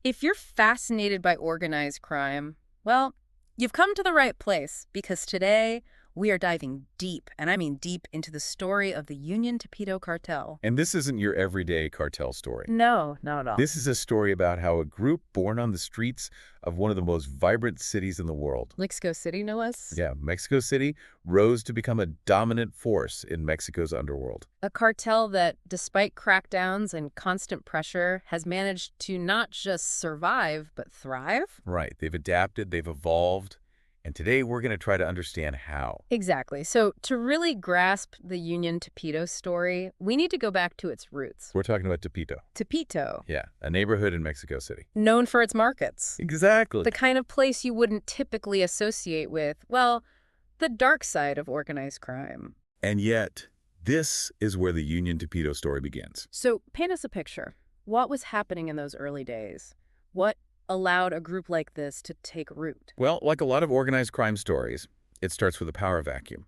If you're fascinated by organized crime, well, you've come to the right place because today we are diving deep, and I mean deep, into the story of the Unión Tepito cartel. And this isn't your everyday cartel story. No, not at all. This is a story about how a group born on the streets of one of the most vibrant cities in the world, Mexico City, no less? yeah, Mexico City, rose to become a dominant force in Mexico's underworld. A cartel that, despite crackdowns and constant pressure, has managed to not just survive, but thrive? Right. They've adapted, they've evolved, and today we're going to try to understand how. Exactly. So to really grasp the Unión Tepito story, we need to go back to its roots. We're talking about Tepito. Tepito, Yeah, a neighborhood in Mexico City. known for its markets. Exactly. The kind of place you wouldn't typically associate with, well, the dark side of organized crime. And yet, this is where the Unión Tepito story begins. So paint us a picture. What was happening in those early days? What allowed a group like this to take root? Well, like a lot of organized crime stories, it starts with a power vacuum.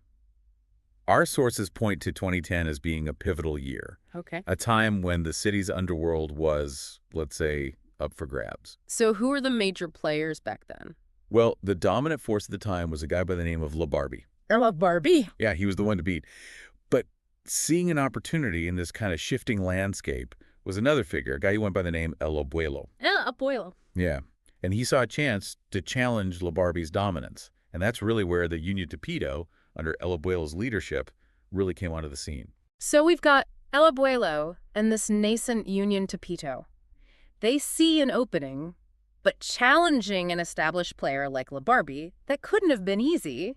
Our sources point to 2010 as being a pivotal year, Okay. a time when the city's underworld was, let's say, up for grabs. So who were the major players back then? Well, the dominant force at the time was a guy by the name of Barbie. I love Barbie. Yeah, he was the one to beat. But seeing an opportunity in this kind of shifting landscape was another figure, a guy who went by the name El Abuelo. Abuelo. Yeah, and he saw a chance to challenge Barbie's dominance. And that's really where the Unión Tepito, under El Abuelo's leadership, really came onto the scene. So we've got El Abuelo and this nascent Unión Tepito. They see an opening, but challenging an established player like Barbie, that couldn't have been easy.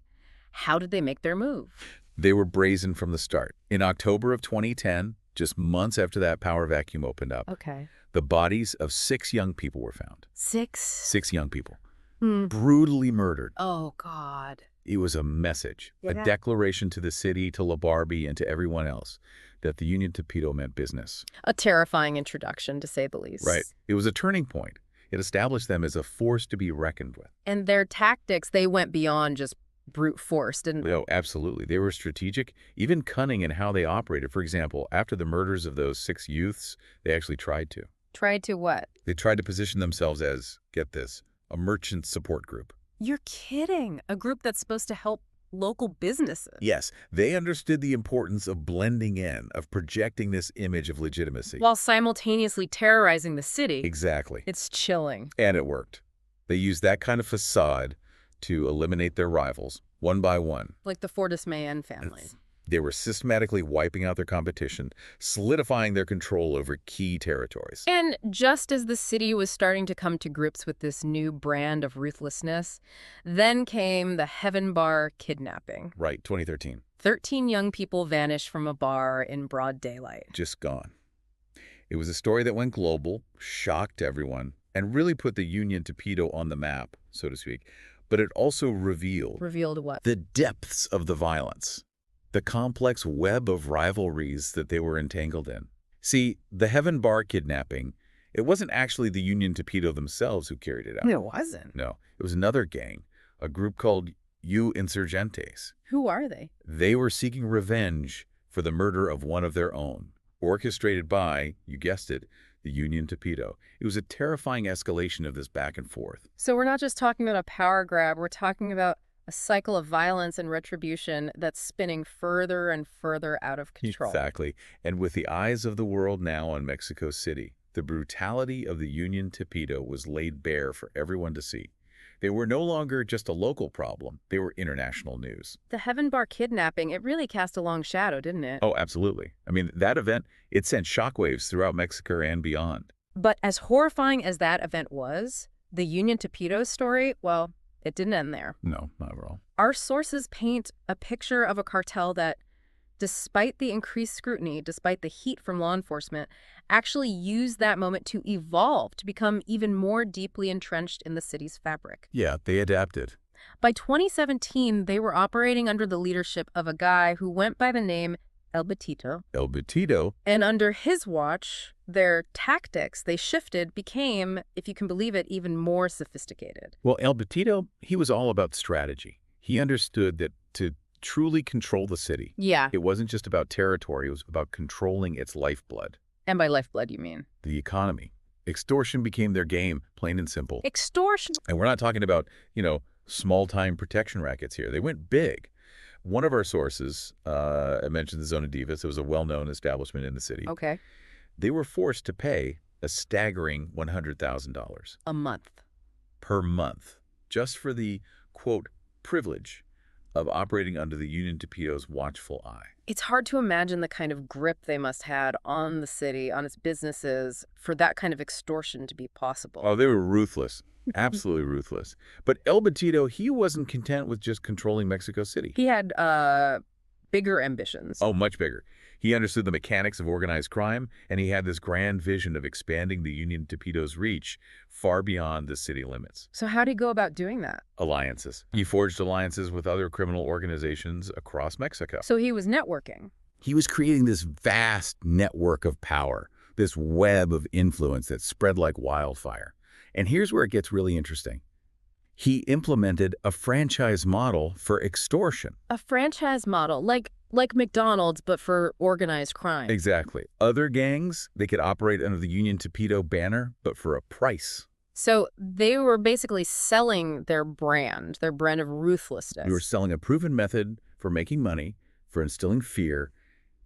How did they make their move? They were brazen from the start. In October of 2010, just months after that power vacuum opened up, Okay. the bodies of 6 young people were found. 6? 6 young people. Hmm. Brutally murdered. Oh, God. It was a message, a Yeah. declaration to the city, to Barbie, and to everyone else that the Unión Tepito meant business. A terrifying introduction, to say the least. Right. It was a turning point. It established them as a force to be reckoned with. And their tactics, they went beyond just brute force, didn't they? Oh, absolutely. They were strategic, even cunning in how they operated. For example, after the murders of those 6 youths, they actually tried to. Tried to what? They tried to position themselves as, get this, a merchant support group. You're kidding. A group that's supposed to help local businesses. Yes, they understood the importance of blending in, of projecting this image of legitimacy. While simultaneously terrorizing the city. Exactly. It's chilling. And it worked. They used that kind of facade to eliminate their rivals, one by one. Like the Fortis Mayen family. They were systematically wiping out their competition, solidifying their control over key territories. And just as the city was starting to come to grips with this new brand of ruthlessness, then came the Heaven Bar kidnapping. Right, 2013. 13 young people vanished from a bar in broad daylight. Just gone. It was a story that went global, shocked everyone, and really put the Unión Tepito on the map, so to speak. But it also revealed Revealed what? the depths of the violence, the complex web of rivalries that they were entangled in. See, the Heaven Bar kidnapping, it wasn't actually the Unión Tepito themselves who carried it out. It wasn't. No, it was another gang, a group called U Insurgentes. Who are they? They were seeking revenge for the murder of one of their own, orchestrated by, you guessed it, the Unión Tepito. It was a terrifying escalation of this back and forth. So we're not just talking about a power grab, we're talking about a cycle of violence and retribution that's spinning further and further out of control. Exactly. And with the eyes of the world now on Mexico City, the brutality of the Unión Tepito was laid bare for everyone to see. They were no longer just a local problem. They were international news. The Heaven Bar kidnapping, it really cast a long shadow, didn't it? Oh, absolutely. I mean, that event, it sent shockwaves throughout Mexico and beyond. But as horrifying as that event was, the Unión Tepito story, well, it didn't end there. No, not at all. Our sources paint a picture of a cartel that, despite the increased scrutiny, despite the heat from law enforcement, actually used that moment to evolve, to become even more deeply entrenched in the city's fabric. Yeah, they adapted. By 2017, they were operating under the leadership of a guy who went by the name El Betito. El Betito. And under his watch, their tactics, they shifted, became, if you can believe it, even more sophisticated. Well, El Betito, he was all about strategy. He understood that to truly control the city, Yeah. it wasn't just about territory, it was about controlling its lifeblood, And by lifeblood, you mean? the economy. Extortion became their game, plain and simple. Extortion. And we're not talking about, small-time protection rackets here. They went big. One of our sources, I mentioned the Zona Divas. It was a well-known establishment in the city. Okay. They were forced to pay a staggering $100,000 A month. per month just for the, quote, privilege of operating under the Unión Tepito's watchful eye. It's hard to imagine the kind of grip they must had on the city, on its businesses, for that kind of extortion to be possible. Oh, they were ruthless. Absolutely ruthless. But El Batito, he wasn't content with just controlling Mexico City. He had bigger ambitions. Oh, much bigger. He understood the mechanics of organized crime, and he had this grand vision of expanding the Unión Tepito's reach far beyond the city limits. So how did he go about doing that? Alliances. He forged alliances with other criminal organizations across Mexico. So he was networking. He was creating this vast network of power, this web of influence that spread like wildfire. And here's where it gets really interesting. He implemented a franchise model for extortion. A franchise model, like McDonald's, but for organized crime. Exactly. Other gangs, they could operate under the Unión Tepito banner, but for a price. So they were basically selling their brand of ruthlessness. We were selling a proven method for making money, for instilling fear,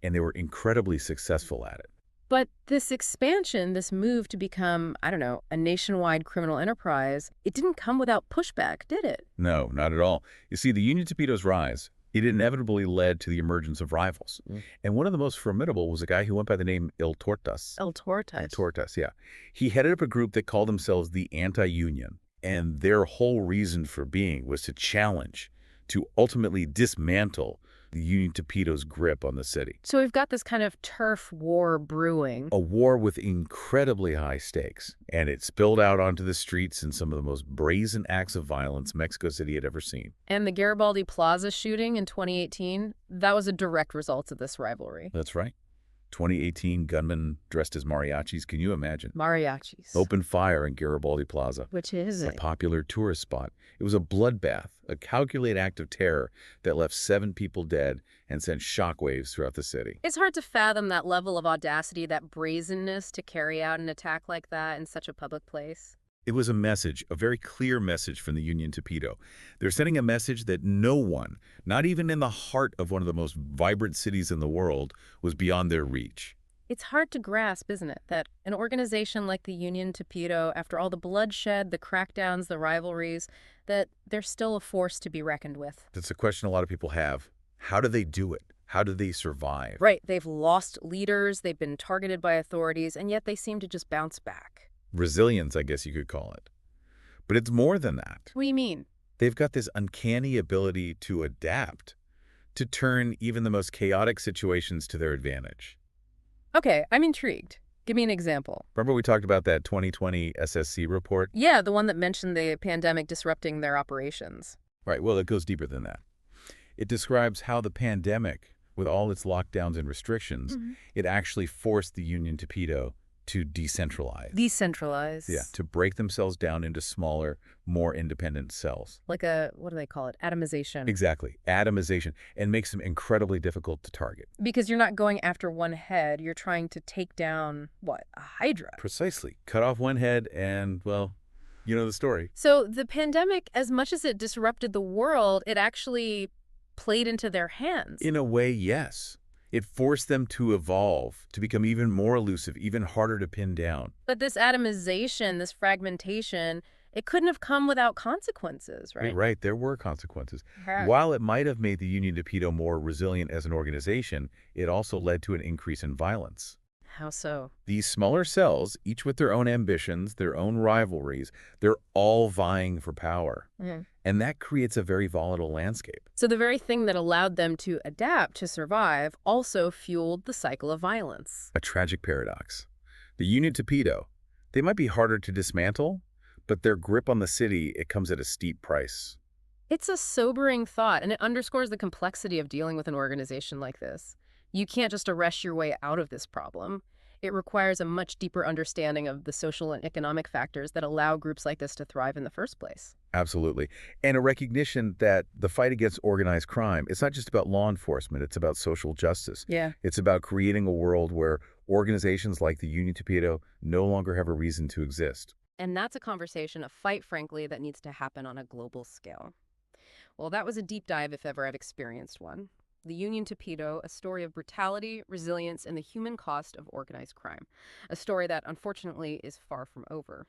and they were incredibly successful at it. But this expansion, this move to become, I don't know, a nationwide criminal enterprise, it didn't come without pushback, did it? No, not at all. You see, the Unión Tepito's rise, it inevitably led to the emergence of rivals. And one of the most formidable was a guy who went by the name El Tortas. El Tortas. El Tortas, yeah. He headed up a group that called themselves the Anti-Union. And their whole reason for being was to challenge, to ultimately dismantle the Unión Tepito's grip on the city. So we've got this kind of turf war brewing. A war with incredibly high stakes, and it spilled out onto the streets in some of the most brazen acts of violence Mexico City had ever seen. And the Garibaldi Plaza shooting in 2018, that was a direct result of this rivalry. That's right. 2018 gunmen dressed as mariachis. Can you imagine? Mariachis. Opened fire in Garibaldi Plaza. Which is A it? popular tourist spot. It was a bloodbath, a calculated act of terror that left 7 people dead and sent shockwaves throughout the city. It's hard to fathom that level of audacity, that brazenness to carry out an attack like that in such a public place. It was a message, a very clear message from the Unión Tepito. They're sending a message that no one, not even in the heart of one of the most vibrant cities in the world, was beyond their reach. It's hard to grasp, isn't it, that an organization like the Unión Tepito, after all the bloodshed, the crackdowns, the rivalries, that they're still a force to be reckoned with. That's a question a lot of people have. How do they do it? How do they survive? Right, they've lost leaders, they've been targeted by authorities, and yet they seem to just bounce back. Resilience, I guess you could call it. But it's more than that. What do you mean? They've got this uncanny ability to adapt, to turn even the most chaotic situations to their advantage. Okay, I'm intrigued. Give me an example. Remember we talked about that 2020 SSC report? Yeah, the one that mentioned the pandemic disrupting their operations. Right, well, it goes deeper than that. It describes how the pandemic, with all its lockdowns and restrictions, it actually forced the Unión Tepito to decentralize. Decentralize. Yeah, to break themselves down into smaller, more independent cells. Like a, what do they call it? Atomization. Exactly, atomization, and makes them incredibly difficult to target. Because you're not going after one head, you're trying to take down, what, a hydra? Precisely. Cut off one head and, well, you know the story. So the pandemic, as much as it disrupted the world, it actually played into their hands. In a way, yes. It forced them to evolve, to become even more elusive, even harder to pin down. But this atomization, this fragmentation, it couldn't have come without consequences, right? Right, there were consequences. Right. While it might have made the Unión Tepito more resilient as an organization, it also led to an increase in violence. How so? These smaller cells, each with their own ambitions, their own rivalries, they're all vying for power. And that creates a very volatile landscape. So the very thing that allowed them to adapt, to survive, also fueled the cycle of violence. A tragic paradox. The Unión Tepito, they might be harder to dismantle, but their grip on the city, it comes at a steep price. It's a sobering thought, and it underscores the complexity of dealing with an organization like this. You can't just arrest your way out of this problem. It requires a much deeper understanding of the social and economic factors that allow groups like this to thrive in the first place. Absolutely. And a recognition that the fight against organized crime, it's not just about law enforcement, it's about social justice. Yeah. It's about creating a world where Organizations like the Unión Tepito no longer have a reason to exist. And that's a conversation, a fight, frankly, that needs to happen on a global scale. Well, that was a deep dive if ever I've experienced one. The Union Tepito, a story of brutality, resilience, and the human cost of organized crime. A story that, unfortunately, is far from over.